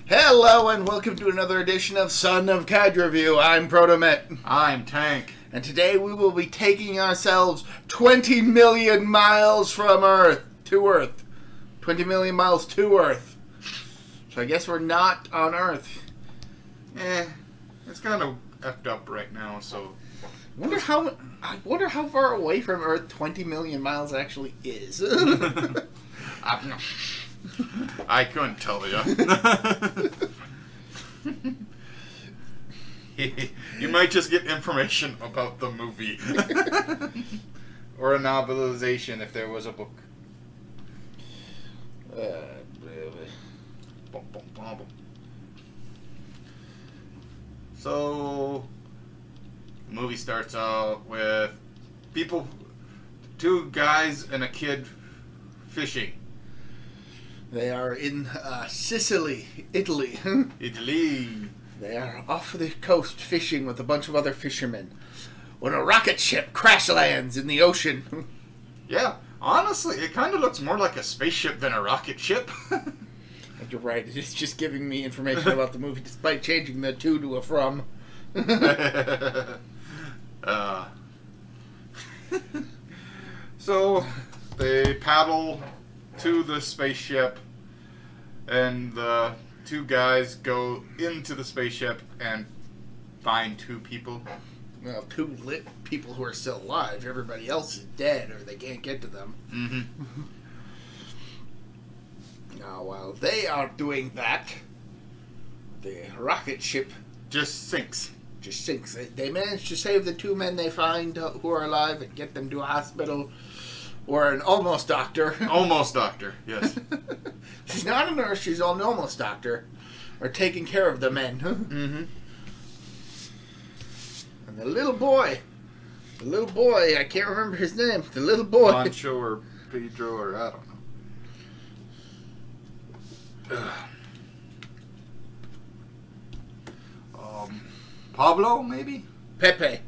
Hello and welcome to another edition of Son of Kaiju Review. I'm Protomet. I'm Tank. And today we will be taking ourselves 20 million miles from Earth to Earth. 20 million miles to Earth. So I guess we're not on Earth. It's kind of effed up right now, so... I wonder how far away from Earth 20 million miles actually is. I couldn't tell you. You might just get information about the movie. Or a novelization if there was a book. So, the movie starts out with two guys and a kid fishing. They are in Sicily, Italy. Italy. They are off the coast fishing with a bunch of other fishermen when a rocket ship crash lands in the ocean. Yeah, honestly, it kind of looks more like a spaceship than a rocket ship. You're right, it's just giving me information about the movie despite changing the to a from. So, they paddle to the spaceship, and the two guys go into the spaceship and find two people. Well, two lit people who are still alive. Everybody else is dead, or they can't get to them. Mm-hmm. Now, while they are doing that, the rocket ship Just sinks. They manage to save the two men they find who are alive and get them to a hospital. Or an almost doctor. Almost doctor, yes. She's not a nurse, she's an almost doctor. Or taking care of the men. Mm-hmm. And the little boy, I can't remember his name. The little boy. Pancho or Pedro or I don't know. Pablo, maybe? Pepe.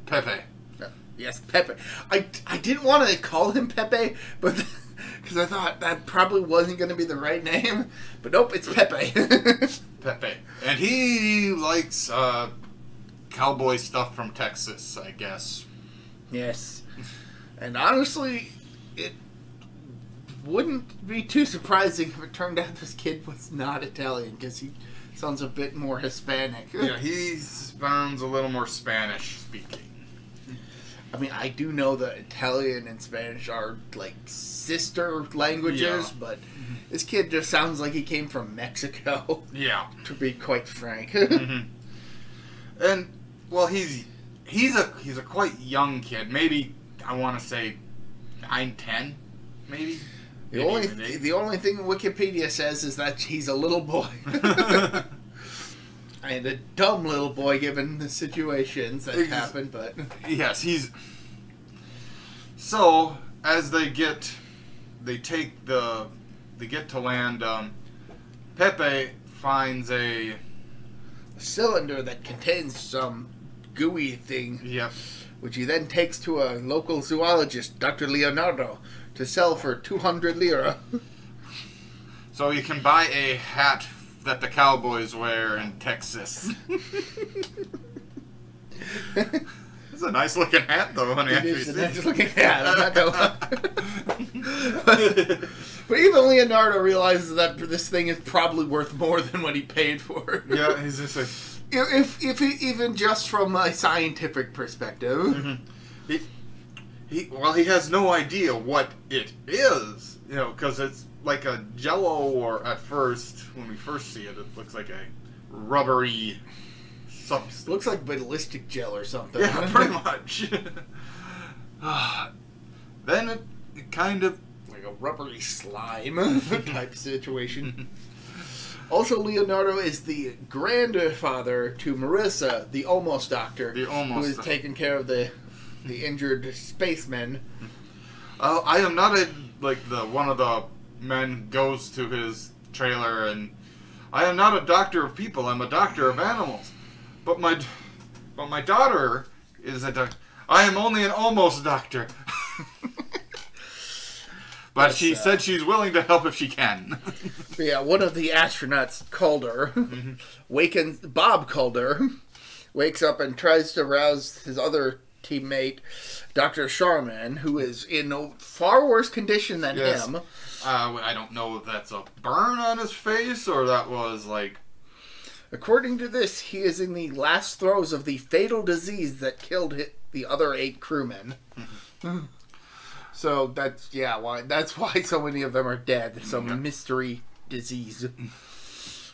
Yes, Pepe. I didn't want to call him Pepe, but because I thought that probably wasn't going to be the right name. But nope, it's Pepe. Pepe. And he likes cowboy stuff from Texas, I guess. Yes. And honestly, it wouldn't be too surprising if it turned out this kid was not Italian, because he sounds a bit more Hispanic. Yeah, he sounds a little more Spanish speaking. I mean, I do know that Italian and Spanish are, like, sister languages, but this kid just sounds like he came from Mexico. Yeah. To be quite frank. Mm-hmm. And, well, he's a quite young kid. Maybe, I want to say, 9, 10, maybe? The only thing Wikipedia says is that he's a little boy. And a dumb little boy given the situations that happen, but... Yes, So, as they get to land, Pepe finds a cylinder that contains some gooey thing. Yep. Which he then takes to a local zoologist, Dr. Leonardo, to sell for 200 lira. So you can buy a hat that the cowboys wear in Texas. It's a nice looking hat, though. When It is a nice looking hat. I'm not gonna lie. But even Leonardo realizes that this thing is probably worth more than what he paid for it. Yeah, he's just like, even just from a scientific perspective. Mm-hmm. He has no idea what it is, because it's like a jello, or at first, when we first see it, it looks like a rubbery substance. Looks like ballistic gel or something. Yeah, pretty much. Then it kind of... like a rubbery slime type situation. Also, Leonardo is the grandfather to Marissa, the almost doctor, who is taking care of the injured spacemen. I am not one of the men goes to his trailer and I am not a doctor of people. I'm a doctor of animals. But my daughter is a doctor. I am only an almost doctor. But she said she's willing to help if she can. Yeah, one of the astronauts, Calder, Bob Calder, wakes up and tries to rouse his other teammate, Dr. Sharman, who is in a far worse condition than him. I don't know if that's a burn on his face or that was like... According to this, he is in the last throes of the fatal disease that killed the other 8 crewmen. So that's why so many of them are dead. Some mystery disease,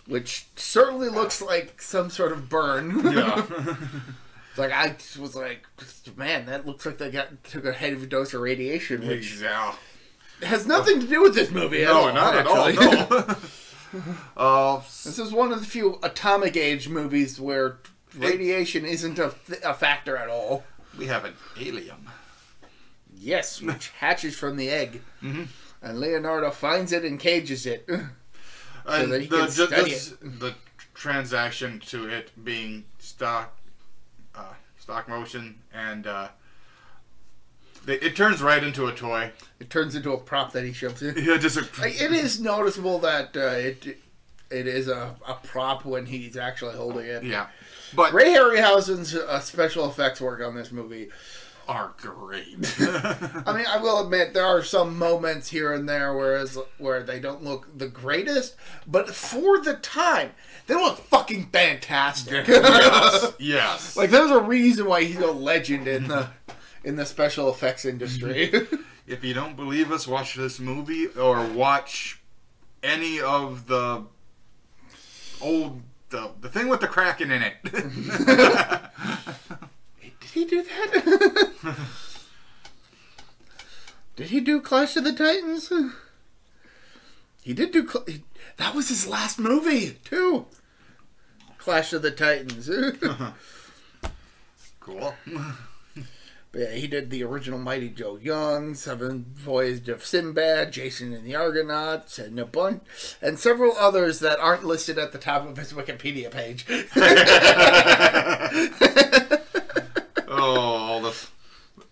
which certainly looks like some sort of burn. Yeah. It's like I was like, man, that looks like they took a heavy dose of radiation, which has nothing to do with this movie. No, not at all. No. This is one of the few atomic age movies where radiation isn't a factor at all. We have an alien. Yes, which hatches from the egg. And Leonardo finds it and cages it. So that he can study it. The transaction to it being stop motion, and it turns right into a toy. It turns into a prop that he shoves in. Yeah, it is noticeable that it is a prop when he's actually holding it. Yeah, but Ray Harryhausen's special effects work on this movie are great. I mean, I will admit there are some moments here and there where they don't look the greatest, but for the time, they look fucking fantastic. Yes. Like there's a reason why he's a legend in the special effects industry. If you don't believe us, watch this movie or watch any of the old the thing with the Kraken in it. Did he do that? Did he do Clash of the Titans? He did do... that was his last movie, too. Clash of the Titans. Cool. But yeah, he did the original Mighty Joe Young, Seven Voyages of Sinbad, Jason and the Argonauts, and a bunch, and several others that aren't listed at the top of his Wikipedia page. Oh,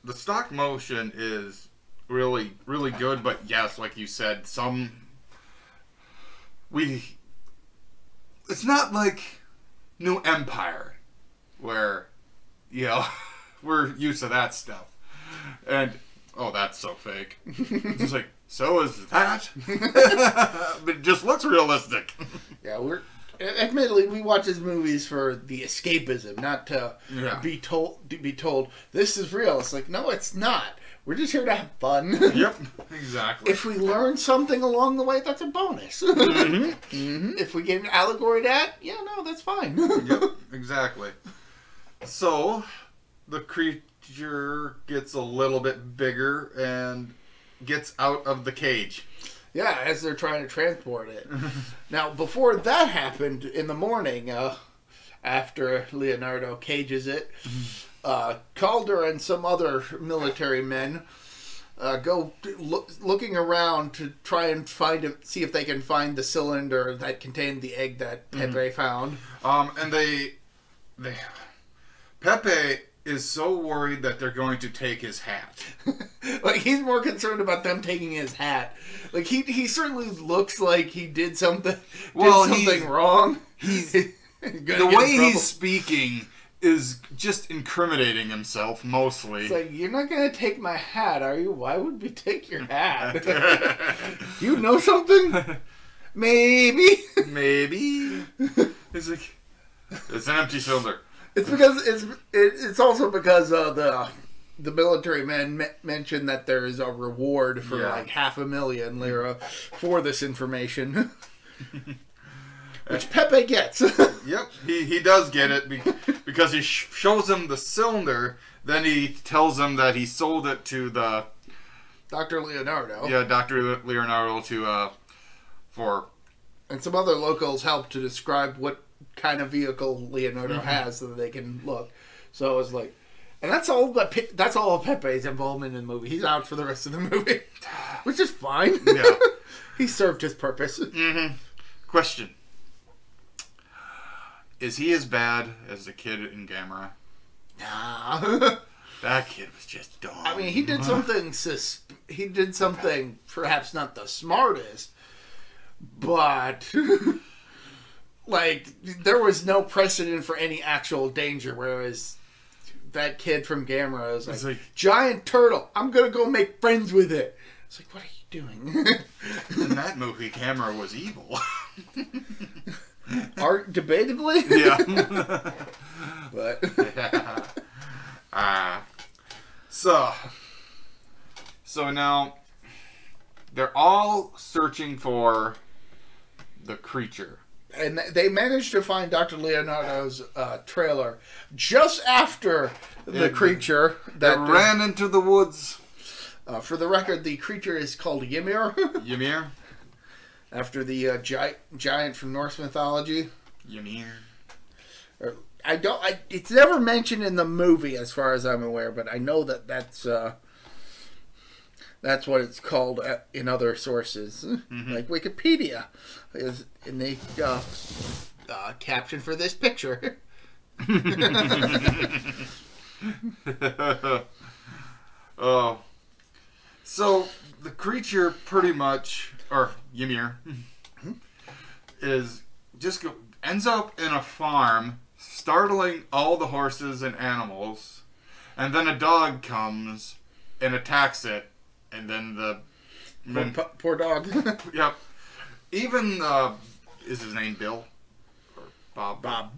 the stop motion is really, really good, but yes, like you said, it's not like New Empire, where, we're used to that stuff. And, that's so fake. It's just like, so is that? But it just looks realistic. Yeah, admittedly, we watch these movies for the escapism, not to be told this is real. It's like, no, it's not. We're just here to have fun. Yep, exactly. If we learn something along the way, that's a bonus. If we get an allegory to that, that's fine. Yep, exactly. So, the creature gets a little bit bigger and gets out of the cage. Yeah, as they're trying to transport it. Now, before that happened, in the morning, after Leonardo cages it, Calder and some other military men go looking around to try and see if they can find the cylinder that contained the egg that Pepe found. And Pepe is so worried that they're going to take his hat. Like, he's more concerned about them taking his hat. Like, he certainly looks like he did something wrong. The way he's speaking is just incriminating himself, mostly. It's like, you're not going to take my hat, are you? Why would we take your hat? You know something? Maybe. It's like, it's an empty cylinder. It's because it's also because the military men mentioned that there is a reward for like 500,000 lira for this information, which Pepe gets. Yep, he does get it because he shows him the cylinder. Then he tells him that he sold it to the Dr. Leonardo. Yeah, Dr. Leonardo for. And some other locals help to describe what kind of vehicle Leonardo has so that they can look. So it's like, and that's all of Pepe's involvement in the movie. He's out for the rest of the movie, which is fine. Yeah. He served his purpose. Question: is he as bad as the kid in Gamera? Nah. That kid was just dumb. I mean, he did something. He did something perhaps not the smartest, but like there was no precedent for any actual danger. Whereas that kid from Gamera was like, giant turtle. I'm gonna go make friends with it. It's like, what are you doing? In that movie, Gamera was evil. Debatably, yeah. But so now they're all searching for the creature, and they managed to find Dr. Leonardo's trailer just after the creature that ran into the woods. For the record, the creature is called Ymir. Ymir. After the giant from Norse mythology. Ymir. It's never mentioned in the movie, as far as I'm aware, but I know that's what it's called in other sources, like Wikipedia, is in the caption for this picture. Oh, so the creature pretty much, or Ymir, ends up in a farm, startling all the horses and animals, and then a dog comes and attacks it, and then poor dog. Yep. Even is his name Bill or Bob?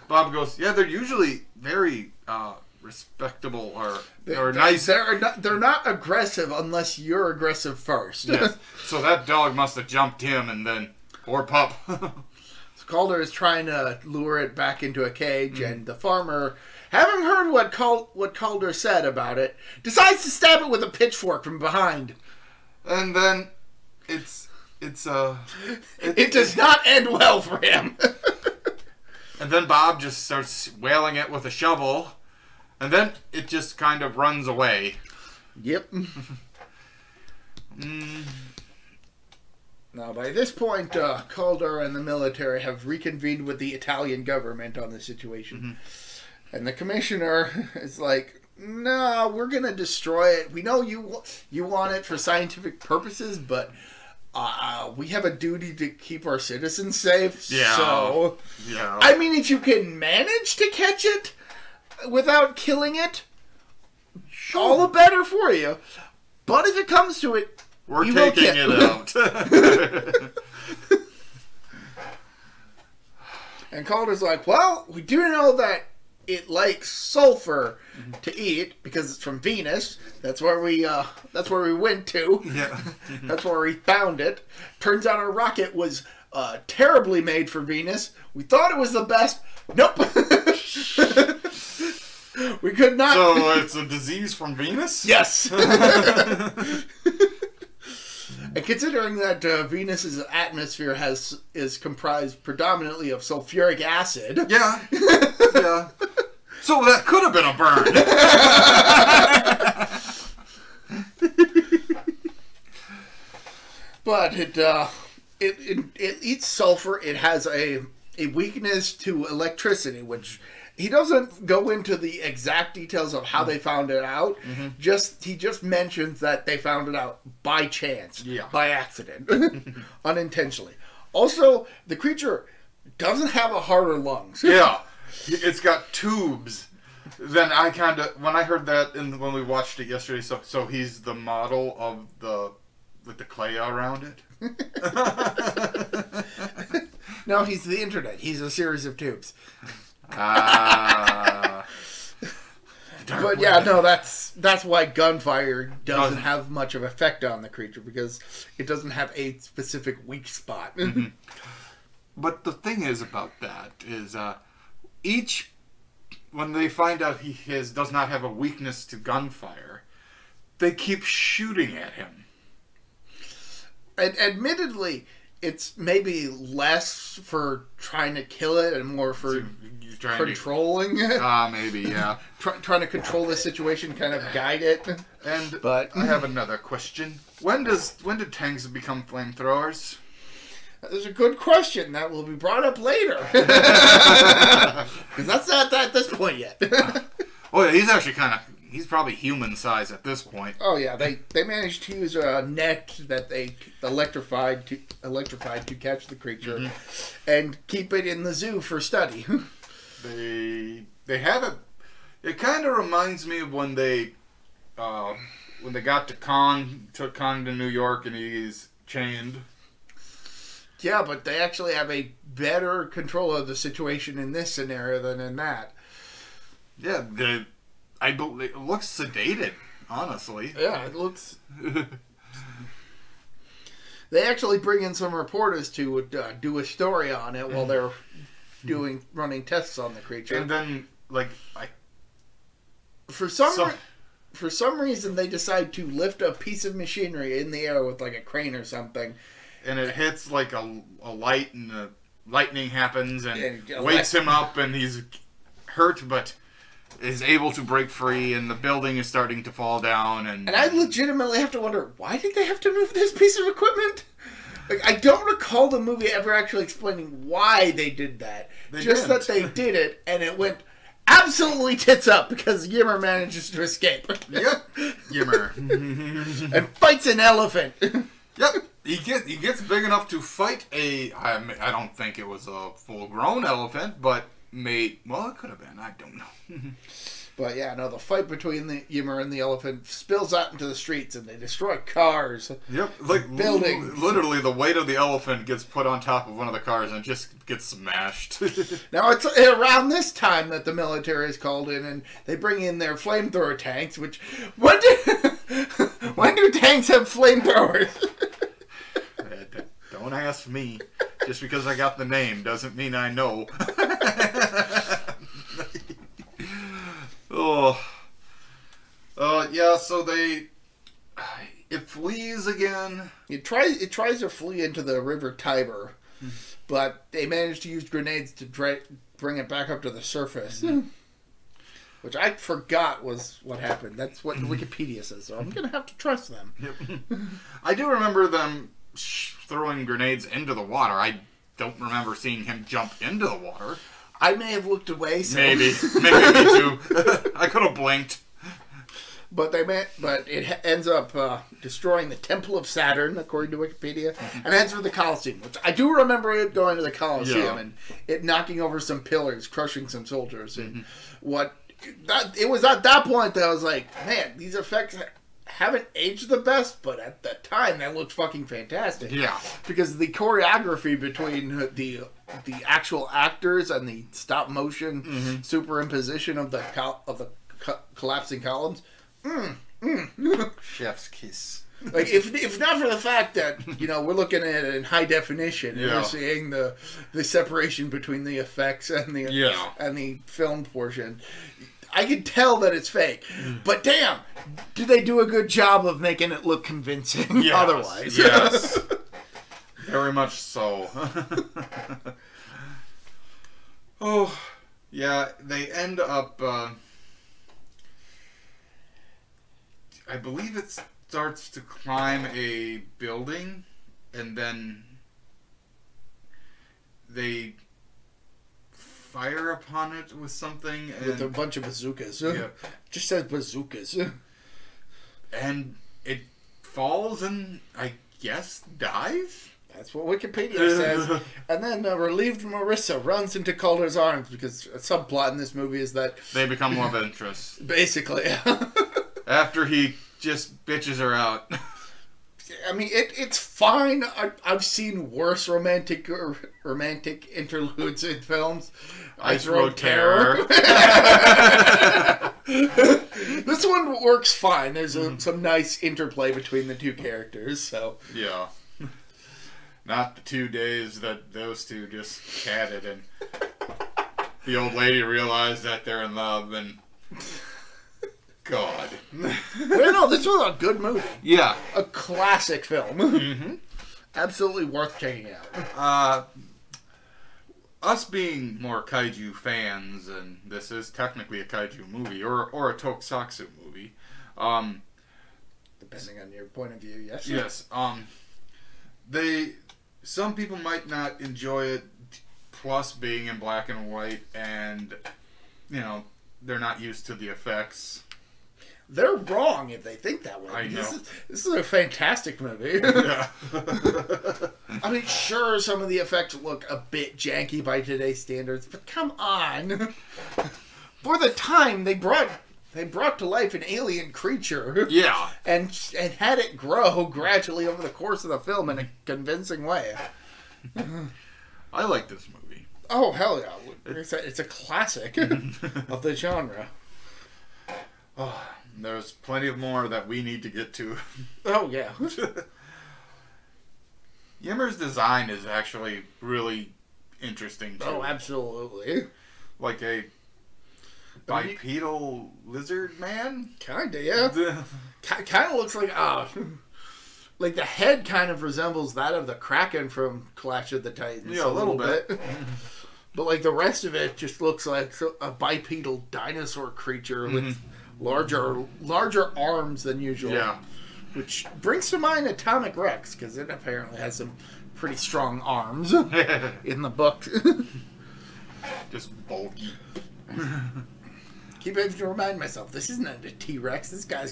Bob goes, yeah, they're usually very respectable or nice. They're not aggressive unless you're aggressive first. Yes. So that dog must have jumped him, and then poor pup. So Calder is trying to lure it back into a cage, and the farmer, having heard what Calder said about it, decides to stab it with a pitchfork from behind. And then it does not end well for him. And then Bob just starts wailing it with a shovel, and then it just kind of runs away. Yep. Now, by this point, Calder and the military have reconvened with the Italian government on the situation. And the commissioner is like, no, we're going to destroy it. We know you want it for scientific purposes, but we have a duty to keep our citizens safe. Yeah. So, yeah. I mean, if you can manage to catch it without killing it, all the better for you. But if it comes to it, we're taking it out. And Calder's like, well, we do know that it likes sulfur to eat because it's from Venus. That's where we went to. Yeah. That's where we found it. Turns out our rocket was terribly made for Venus. We thought it was the best. Nope. We could not. So it's a disease from Venus? Yes. And considering that Venus's atmosphere is comprised predominantly of sulfuric acid. Yeah. Yeah. So that could have been a burn. But it eats sulfur. It has a weakness to electricity, which he doesn't go into the exact details of how they found it out. He just mentions that they found it out by chance, by accident, unintentionally. Also, the creature doesn't have a heart or lungs. Yeah, it's got tubes. Then when I heard that when we watched it yesterday, so he's the model of with the clay around it. No, he's the internet. He's a series of tubes. But yeah, no, that's why gunfire doesn't have much of effect on the creature, because it doesn't have a specific weak spot. But the thing is about that is when they find out he does not have a weakness to gunfire, they keep shooting at him. And admittedly, it's maybe less for trying to kill it and more for controlling it. Maybe, yeah. Trying to control the situation, kind of guide it. But I have another question. When did tanks become flamethrowers? That's a good question. That will be brought up later. Because that's not at this point yet. Oh, yeah, he's actually kind of he's probably human size at this point. Oh yeah, they managed to use a net that they electrified to catch the creature, and keep it in the zoo for study. They have it. It kind of reminds me of when they got to Kong, took Kong to New York, and he's chained. Yeah, but they actually have a better control of the situation in this scenario than in that. Yeah, it looks sedated, honestly. Yeah, it looks... They actually bring in some reporters to do a story on it while they're running tests on the creature. And then, like, for some reason, they decide to lift a piece of machinery in the air with, like, a crane or something. And it hits, like, a light, and the lightning happens, and wakes him up, and he's hurt, but is able to break free, and the building is starting to fall down. And I legitimately have to wonder, why did they have to move this piece of equipment? Like, I don't recall the movie ever actually explaining why they did that. That they did it, and it went absolutely tits up because Yimmer manages to escape. Yep, Yimmer. And fights an elephant. Yep, he gets big enough to fight I don't think it was a full-grown elephant, but it could have been. I don't know. But yeah, no, the fight between the Yimmer and the elephant spills out into the streets, and they destroy cars. Yep, like buildings. Literally, the weight of the elephant gets put on top of one of the cars and just gets smashed. Now, it's around this time that the military is called in, and they bring in their flamethrower tanks, which... When do tanks have flamethrowers? Don't ask me. Just because I got the name doesn't mean I know. Yeah, so it flees again. It tries to flee into the river Tiber, but they manage to use grenades to bring it back up to the surface. Which I forgot was what happened. That's what Wikipedia says, so I'm going to have to trust them. Yep. I do remember them throwing grenades into the water. I don't remember seeing him jump into the water. I may have looked away. So. Maybe me too. I could have blinked. But it ends up destroying the Temple of Saturn, according to Wikipedia, and ends with the Colosseum, which I do remember it going to the Colosseum and it knocking over some pillars, crushing some soldiers, and it was at that point that I was like, man, these effects haven't aged the best, but at the time that looked fucking fantastic. Yeah, because the choreography between the actual actors and the stop motion superimposition of the collapsing columns. Chef's kiss. Like if not for the fact that we're looking at it in high definition and we're seeing the separation between the effects and the film portion, I can tell that it's fake. But damn, do they do a good job of making it look convincing? Yes, otherwise, yes, very much so. Oh, yeah, they end up. I believe it starts to climb a building, and then they fire upon it with something. With a bunch of bazookas. Yeah. Just says bazookas. And it falls and, I guess, dies? That's what Wikipedia says. And then relieved Marissa runs into Calder's arms, because a subplot in this movie is that... They become love interests. Basically. After he just bitches her out. I mean, it's fine. I've seen worse romantic interludes in films. Ice Road Terror. This one works fine. There's some nice interplay between the two characters. So yeah, not the 2 days that those two just chatted and the old lady realized that they're in love and. God. No, this was a good movie. Yeah. A classic film. Absolutely worth checking out. Us being more kaiju fans, and this is technically a kaiju movie, or a tokusatsu movie. Depending on your point of view, yes. Yes. Some people might not enjoy it, plus being in black and white, and, they're not used to the effects. they're wrong if they think that way. I know. This is a fantastic movie. Yeah. I mean, sure, some of the effects look a bit janky by today's standards, but come on. For the time, they brought to life an alien creature. Yeah. And had it grow gradually over the course of the film in a convincing way. I like this movie. Oh, hell yeah. It's a classic of the genre. Oh, there's plenty of more that we need to get to. Oh, yeah. Ymmer's design is actually really interesting, too. Oh, absolutely. Like a bipedal lizard man? Kinda, yeah. Kind of looks like like the head kind of resembles that of the Kraken from Clash of the Titans. Yeah, a little bit. But like the rest of it just looks like a bipedal dinosaur creature with larger arms than usual. Yeah. Which brings to mind Atomic Rex, because it apparently has some pretty strong arms in the book. Just bulky. Keep having to remind myself, this isn't a T-Rex. This guy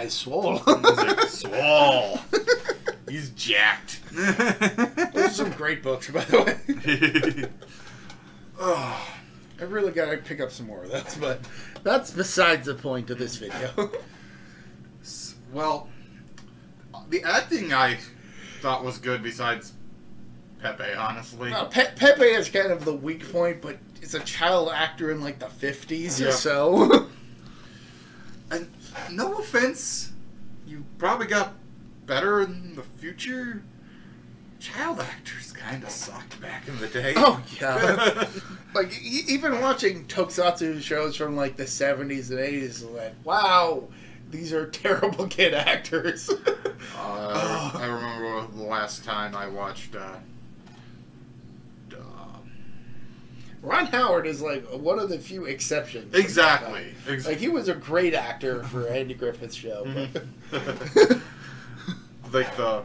is swole. He's like, swole. He's jacked. Those are some great books, by the way. Oh, I really got to pick up some more of those, but that's besides the point of this video. Well, the acting I thought was good besides Pepe, honestly. No, Pepe is kind of the weak point, but it's a child actor in like the 50s or so. And no offense, you probably got better in the future. Child actors kind of sucked back in the day. Oh, yeah. Like, even watching tokusatsu shows from like the 70s and 80s, like, wow, these are terrible kid actors. I remember the last time I watched Ron Howard is like one of the few exceptions. Exactly. Like, he was a great actor for Andy Griffith's show. Like the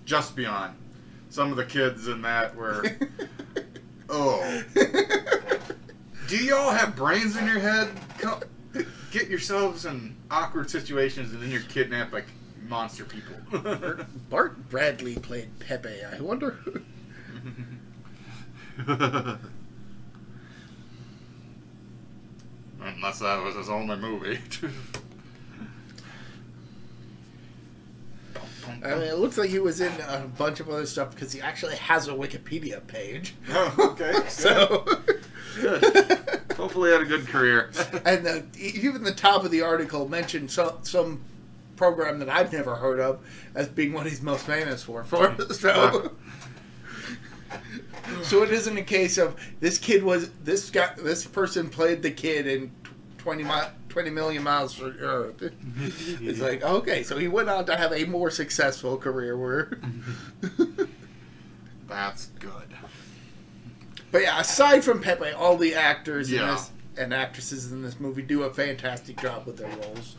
Just Beyond. Some of the kids in that were oh. Do y'all have brains in your head? Get yourselves in awkward situations and then you're kidnapped by monster people. Bart Bradley played Pepe. I wonder. Unless that was his only movie. I mean, it looks like he was in a bunch of other stuff because he actually has a Wikipedia page. Oh, okay. So, good. Hopefully, he had a good career. And even the top of the article mentioned some program that I've never heard of as being what he's most famous for. So it isn't a case of this person played the kid in 20 million miles from Earth. It's like, okay, so he went on to have a more successful career where that's good. But yeah, aside from Pepe, all the actors in this and actresses in this movie do a fantastic job with their roles.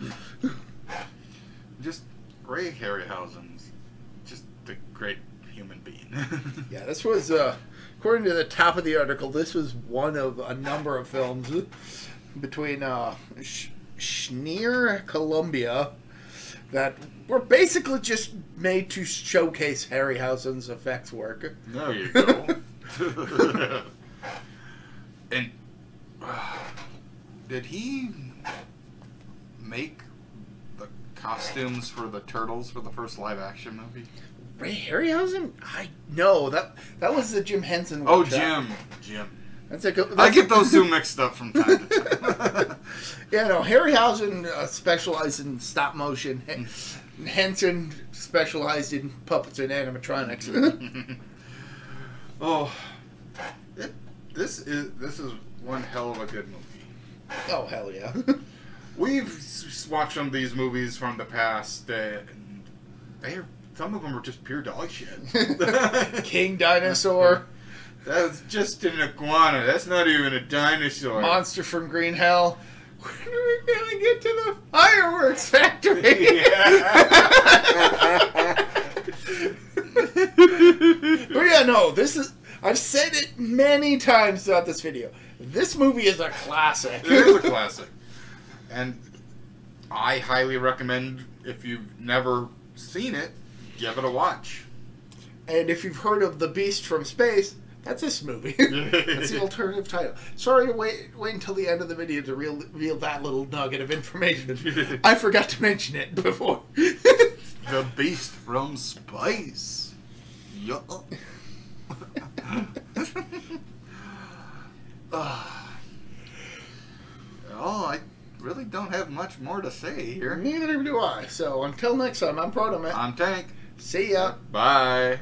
Just Ray Harryhausen's just a great human being. Yeah, this was according to the top of the article, this was one of a number of films between Schneer, Columbia, that were basically just made to showcase Harryhausen's effects work. There you go. And did he make the costumes for the Turtles for the first live-action movie? Ray Harryhausen? No, that was the Jim Henson one. Oh, workshop. Jim. I get those two mixed up from time to time. Yeah, no, Harryhausen specialized in stop motion. Henson specialized in puppets and animatronics. Oh, this is one hell of a good movie. Oh, hell yeah. We've watched some of these movies from the past, and some of them are just pure dog shit. King Dinosaur. That's just an iguana. That's not even a dinosaur. Monster from Green Hell. When are we going to get to the fireworks factory? But yeah, no, this is... I've said it many times throughout this video. This movie is a classic. It is a classic. And I highly recommend, if you've never seen it, give it a watch. And if you've heard of The Beast from Space, that's this movie. That's the alternative title. Sorry to wait until the end of the video to reveal that little nugget of information. I forgot to mention it before. The Beast from Space. Yeah. Oh, I really don't have much more to say here. Neither do I. So until next time, I'm Proto Man. I'm Tank. See ya. Bye.